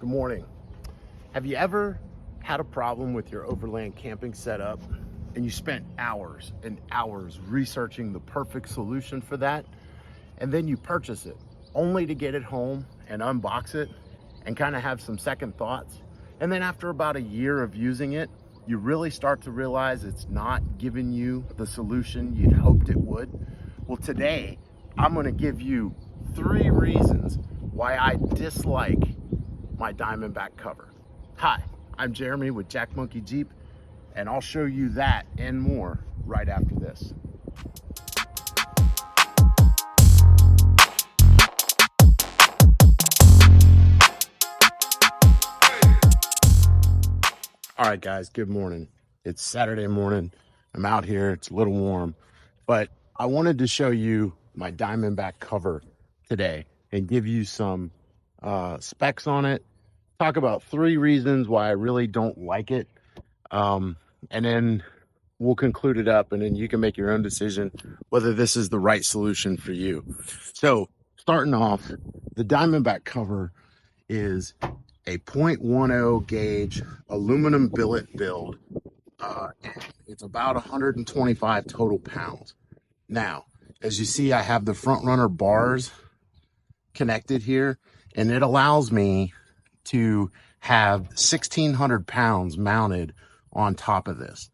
Good morning. Have you ever had a problem with your Overland camping setup and you spent hours and hours researching the perfect solution for that, and then you purchase it only to get it home and unbox it and kind of have some second thoughts, and then after about a year of using it, you really start to realize it's not giving you the solution you'd hoped it would? Well, today I'm going to give you 3 reasons why I dislike my Diamondback cover. Hi, I'm Jeremy with Jack Monkey Jeep, and I'll show you that and more right after this. All right, guys, good morning. It's Saturday morning. I'm out here. It's a little warm, but I wanted to show you my Diamondback cover today and give you some specs on it. Talk about 3 reasons why I really don't like it, and then we'll conclude it up, and then you can make your own decision whether this is the right solution for you. So starting off, the Diamondback cover is a 0.10 gauge aluminum billet build. It's about 125 total pounds. Now, as you see, I have the front runner bars connected here, and it allows me to have 1,600 pounds mounted on top of this.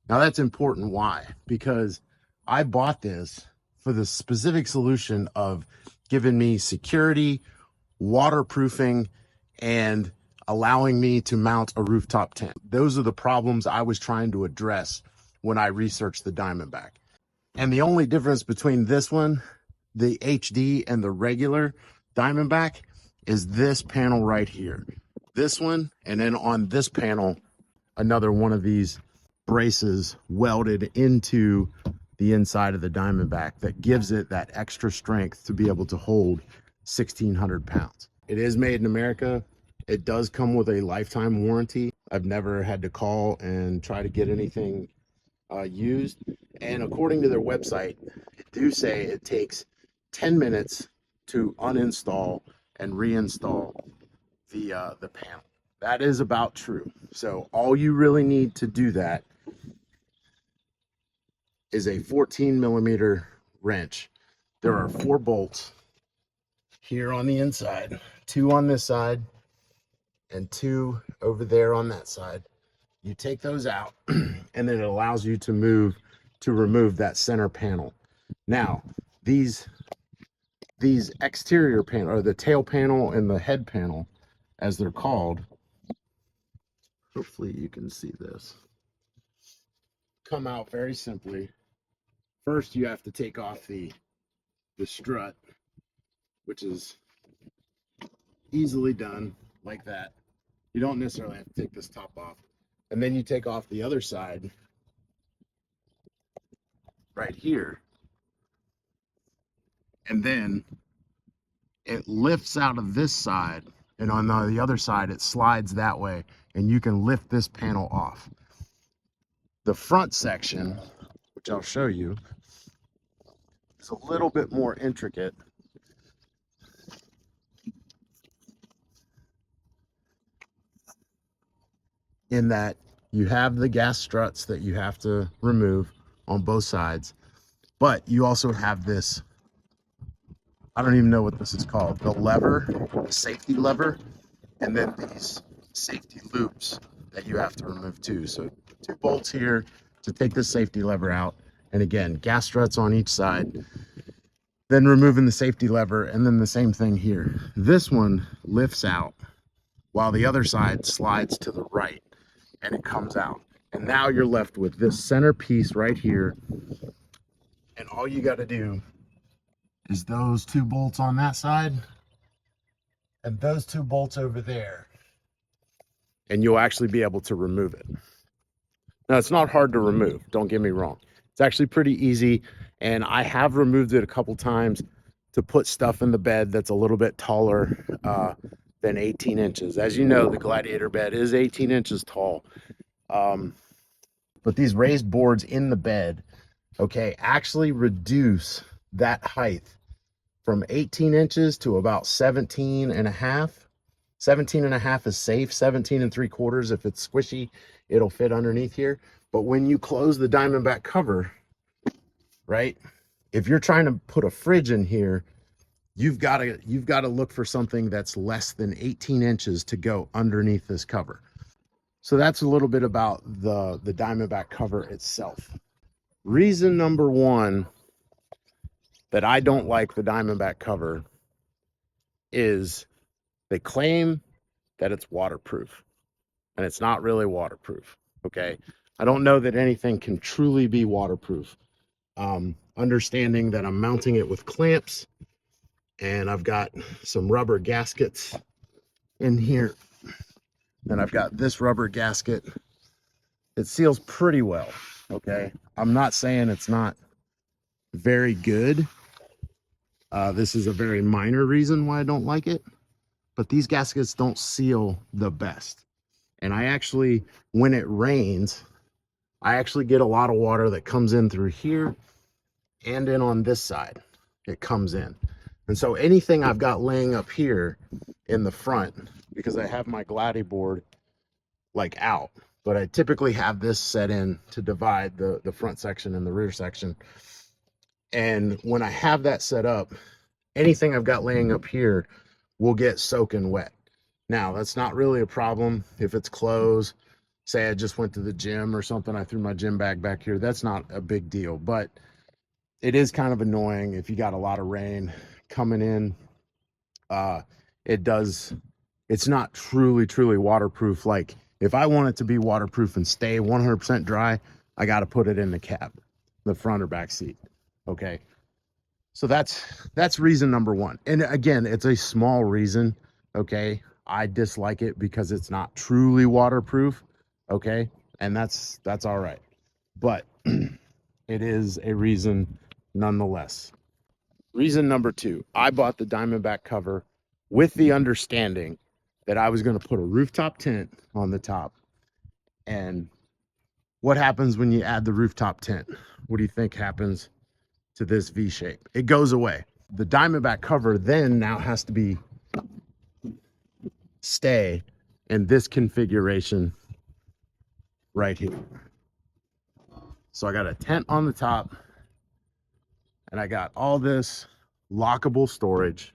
Now that's important. Why? Because I bought this for the specific solution of giving me security, waterproofing, and allowing me to mount a rooftop tent. Those are the problems I was trying to address when I researched the Diamondback. And the only difference between this one, the HD, and the regular Diamondback is this panel right here. This one, and then on this panel, another one of these braces welded into the inside of the Diamondback that gives it that extra strength to be able to hold 1,600 pounds. It is made in America. It does come with a lifetime warranty. I've never had to call and try to get anything used. And according to their website, it do say it takes 10 minutes to uninstall and reinstall the panel. That is about true. So all you really need to do that is a 14mm wrench. There are 4 bolts here on the inside, 2 on this side and 2 over there on that side. You take those out and then it allows you to remove that center panel. Now, these exterior panel, or the tail panel and the head panel as they're called, hopefully you can see this, come out very simply. First, you have to take off the strut, which is easily done like that. You don't necessarily have to take this top off. And then you take off the other side right here. And then it lifts out of this side, and on the other side, it slides that way, and you can lift this panel off. The front section, which I'll show you, is a little bit more intricate. In that you have the gas struts that you have to remove on both sides, but you also have this, I don't even know what this is called, the lever, the safety lever, and then these safety loops that you have to remove too. So 2 bolts here to take the safety lever out, and again, gas struts on each side, then removing the safety lever, and then the same thing here. This one lifts out while the other side slides to the right, and it comes out. And now you're left with this center piece right here, and all you got to do is those 2 bolts on that side and those 2 bolts over there, and you'll actually be able to remove it. Now, it's not hard to remove, don't get me wrong. It's actually pretty easy, and I have removed it a couple times to put stuff in the bed that's a little bit taller than 18 inches. As you know, the Gladiator bed is 18 inches tall. But these raised boards in the bed, okay, actually reduce that height from 18 inches to about 17 and a half. 17.5 is safe. 17 3/4, if it's squishy, it'll fit underneath here. But when you close the Diamondback cover, right, if you're trying to put a fridge in here, you've got to look for something that's less than 18 inches to go underneath this cover. So that's a little bit about the Diamondback cover itself. Reason number one that I don't like the Diamondback cover is they claim that it's waterproof, and it's not really waterproof. Okay, I don't know that anything can truly be waterproof. Understanding that I'm mounting it with clamps, and I've got some rubber gaskets in here, and I've got this rubber gasket. It seals pretty well. Okay, I'm not saying it's not very good. This is a very minor reason why I don't like it, but these gaskets don't seal the best. And I actually, when it rains, I actually get a lot of water that comes in through here and in on this side. It comes in. And so anything I've got laying up here in the front, because I have my Gladi board like out, but I typically have this set in to divide the front section and the rear section. And when I have that set up, anything I've got laying up here will get soaking wet. Now, that's not really a problem if it's clothes. Say I just went to the gym or something, I threw my gym bag back here. That's not a big deal, but it is kind of annoying if you got a lot of rain coming in. It's not truly waterproof. Like, if I want it to be waterproof and stay 100% dry, I got to put it in the cab, the front or back seat. Okay. So that's reason number one. And again, it's a small reason. Okay. I dislike it because it's not truly waterproof. Okay. And that's all right. But it is a reason nonetheless. Reason number two, I bought the Diamondback cover with the understanding that I was going to put a rooftop tent on the top. And what happens when you add the rooftop tent? What do you think happens to this V shape? It goes away. The Diamondback cover then now has to stay in this configuration right here. So I got a tent on the top, and I got all this lockable storage,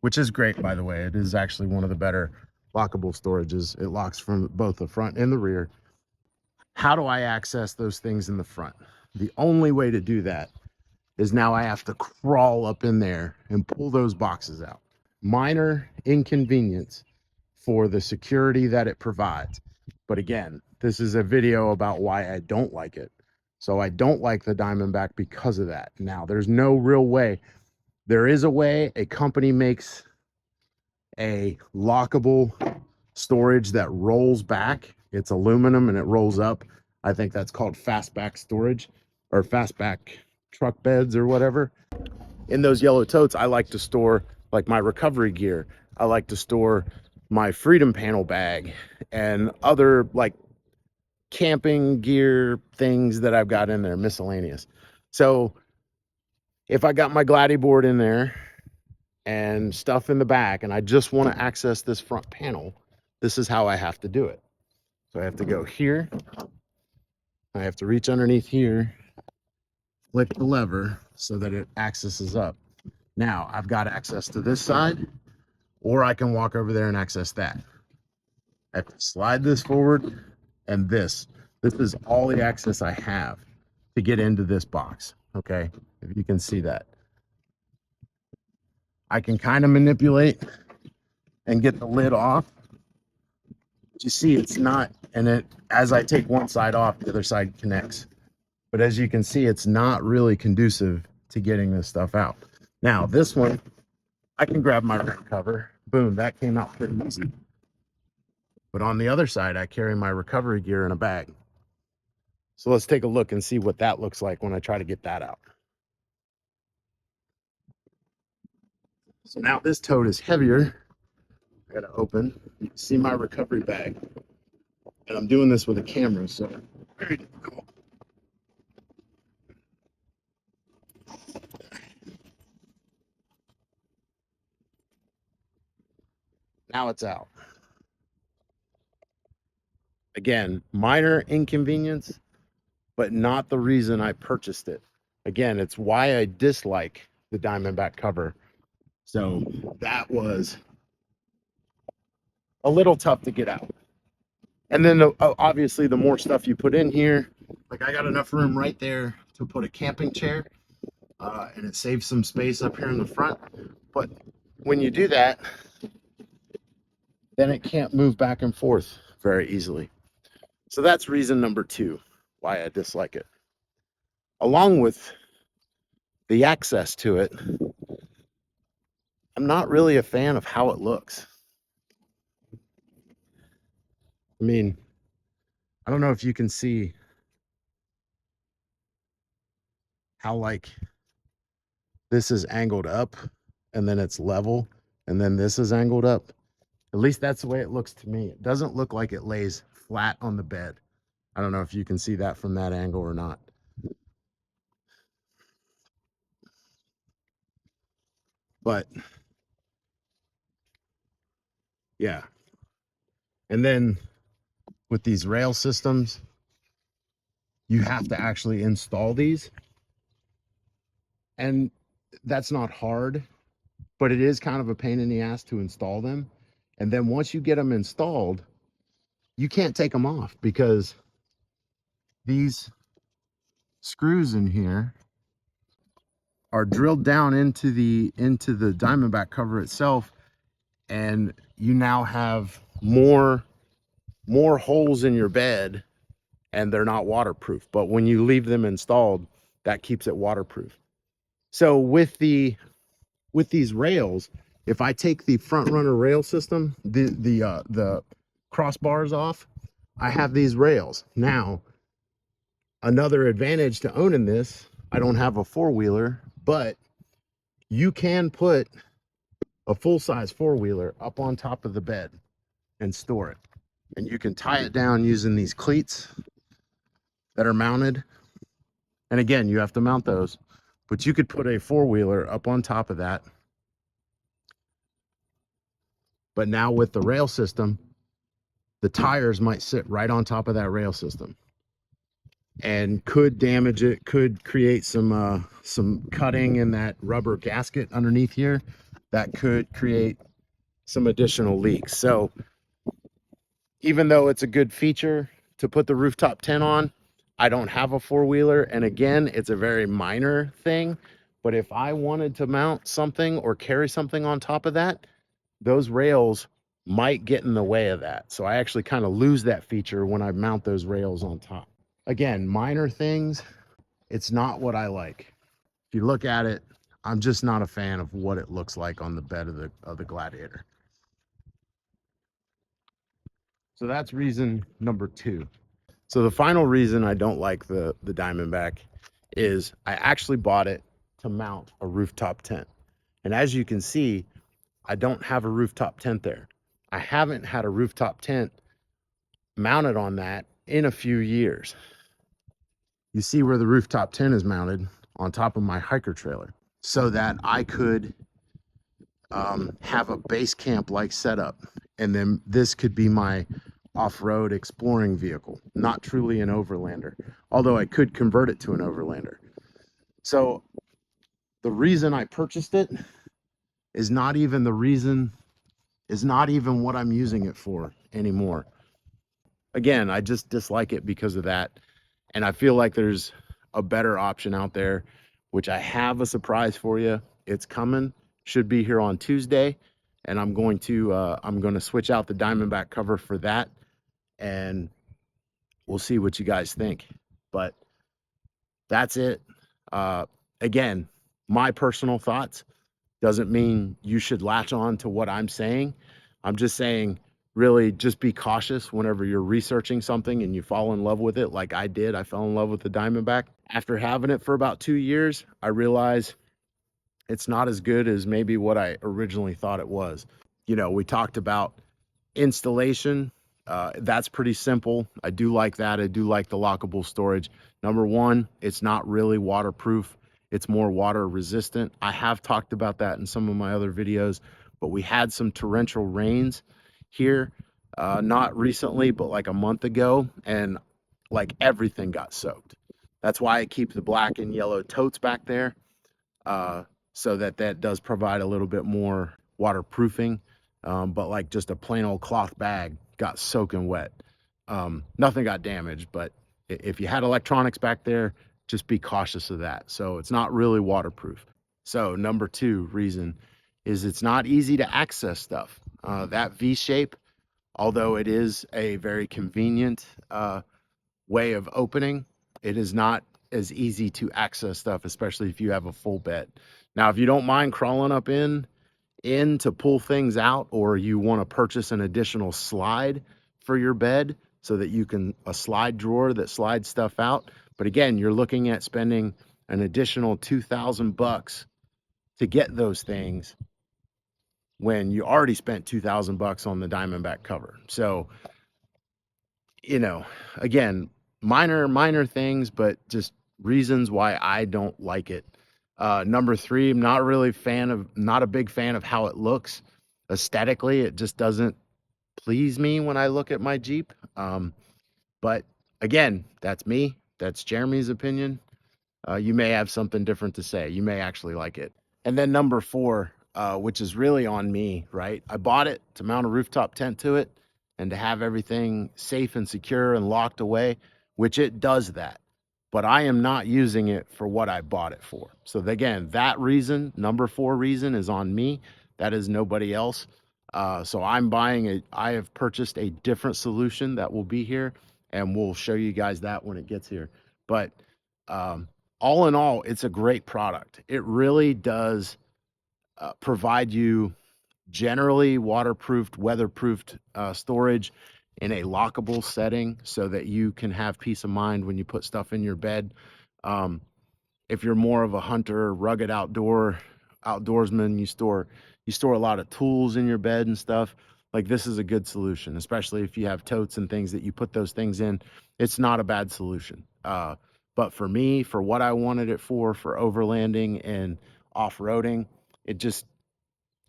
which is great, by the way. It is actually one of the better lockable storages. It locks from both the front and the rear. How do I access those things in the front? The only way to do that is now I have to crawl up in there and pull those boxes out. Minor inconvenience for the security that it provides. But again, this is a video about why I don't like it. So I don't like the Diamondback because of that. Now, there's no real way. There is a way. A company makes a lockable storage that rolls back. It's aluminum and it rolls up. I think that's called fastback storage or fastback truck beds or whatever. In those yellow totes, I like to store like my recovery gear. I like to store my Freedom Panel bag and other like camping gear things that I've got in there, miscellaneous. So if I got my Gladi board in there and stuff in the back and I just want to access this front panel, this is how I have to do it. So I have to go here. I have to reach underneath here, flick the lever so that it accesses up. Now I've got access to this side, or I can walk over there and access that. I have to slide this forward, and this is all the access I have to get into this box. Okay, if you can see that. I can kind of manipulate and get the lid off. But you see, it's not, and it, as I take one side off, the other side connects. But as you can see, it's not really conducive to getting this stuff out. Now, this one, I can grab my rear cover. Boom, that came out pretty easy. But on the other side, I carry my recovery gear in a bag. So let's take a look and see what that looks like when I try to get that out. So now this tote is heavier. I gotta open. You can see my recovery bag. And I'm doing this with a camera, so very difficult. Now now it's out. Again, minor inconvenience, but not the reason I purchased it. Again, it's why I dislike the Diamondback cover. So that was a little tough to get out. And then obviously the more stuff you put in here, like I got enough room right there to put a camping chair, and it saves some space up here in the front. But when you do that, then it can't move back and forth very easily. So that's reason number 2 why I dislike it. Along with the access to it, I'm not really a fan of how it looks. I mean, I don't know if you can see how like this is angled up and then it's level and then this is angled up. At least that's the way it looks to me. It doesn't look like it lays flat on the bed. I don't know if you can see that from that angle or not. But yeah. And then with these rail systems, you have to actually install these. And that's not hard, but it is kind of a pain in the ass to install them. And then once you get them installed, you can't take them off because these screws in here are drilled down into the Diamondback cover itself, and you now have more holes in your bed, and they're not waterproof. But when you leave them installed, that keeps it waterproof. So with these rails, if I take the front runner rail system, the crossbars off, I have these rails. Now, another advantage to owning this, I don't have a four-wheeler, but you can put a full-size four-wheeler up on top of the bed and store it. And you can tie it down using these cleats that are mounted. And again, you have to mount those, but you could put a four-wheeler up on top of that. But now with the rail system, the tires might sit right on top of that rail system and could damage it, could create some cutting in that rubber gasket underneath here that could create some additional leaks. So even though it's a good feature to put the rooftop tent on, I don't have a four-wheeler. And again, it's a very minor thing. But if I wanted to mount something or carry something on top of that, those rails might get in the way of that. So I actually kind of lose that feature when I mount those rails on top. Again, minor things, it's not what I like. If you look at it, I'm just not a fan of what it looks like on the bed of the Gladiator. So that's reason number 2. So the final reason I don't like the Diamondback is I actually bought it to mount a rooftop tent. And as you can see, I don't have a rooftop tent there. I haven't had a rooftop tent mounted on that in a few years. You see where the rooftop tent is mounted on top of my hiker trailer so that I could have a base camp like setup. And then this could be my off-road exploring vehicle, not truly an overlander, although I could convert it to an overlander. So the reason I purchased it is not even what I'm using it for anymore. Again, I just dislike it because of that. And I feel like there's a better option out there, which I have a surprise for you. It's coming, should be here on Tuesday. And I'm going to switch out the Diamondback cover for that. And we'll see what you guys think. But that's it. Again, my personal thoughts doesn't mean you should latch on to what I'm saying. I'm just saying, really just be cautious whenever you're researching something and you fall in love with it like I did. I fell in love with the Diamondback. After having it for about 2 years, I realized it's not as good as maybe what I originally thought it was. You know, we talked about installation. That's pretty simple. I do like that. I do like the lockable storage. Number one, it's not really waterproof. It's more water resistant. I have talked about that in some of my other videos, but we had some torrential rains here, not recently, but like a month ago, and like everything got soaked. That's why I keep the black and yellow totes back there, uh, so that that does provide a little bit more waterproofing. But like just a plain old cloth bag got soaking wet. Nothing got damaged, but if you had electronics back there, just be cautious of that. So it's not really waterproof. So number two reason is it's not easy to access stuff. That V shape, although it is a very convenient way of opening, it is not as easy to access stuff, especially if you have a full bed. Now, if you don't mind crawling up in to pull things out, or you want to purchase an additional slide for your bed so that you can a slide drawer that slides stuff out. But again, you're looking at spending an additional $2,000 to get those things when you already spent $2,000 on the Diamondback cover. So, you know, again, minor things, but just reasons why I don't like it. Number three, I'm not a big fan of how it looks aesthetically. It just doesn't please me when I look at my Jeep. But again, that's me. That's Jeremy's opinion. You may have something different to say. You may actually like it. And then number four, which is really on me, right? I bought it to mount a rooftop tent to it and to have everything safe and secure and locked away, which it does that. But I am not using it for what I bought it for. So again, that reason, number four reason, is on me. That is nobody else. So I have purchased a different solution that will be here, and we'll show you guys that when it gets here. But all in all, it's a great product. It really does provide you generally waterproofed, weatherproofed storage in a lockable setting so that you can have peace of mind when you put stuff in your bed. Um, if you're more of a hunter, rugged outdoorsman, you store a lot of tools in your bed and stuff. Like, this is a good solution, especially if you have totes and things that you put those things in. It's not a bad solution. But for me, for what I wanted it for overlanding and off-roading, it just,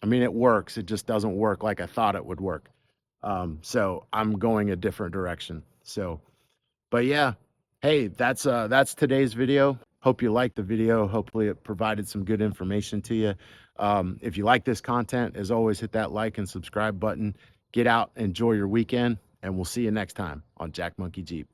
I mean, it works. It just doesn't work like I thought it would work. So I'm going a different direction. So, but yeah, hey, that's today's video. Hope you liked the video. Hopefully it provided some good information to you. If you like this content, as always, hit that like and subscribe button. Get out, enjoy your weekend, and we'll see you next time on Jack Monkey Jeep.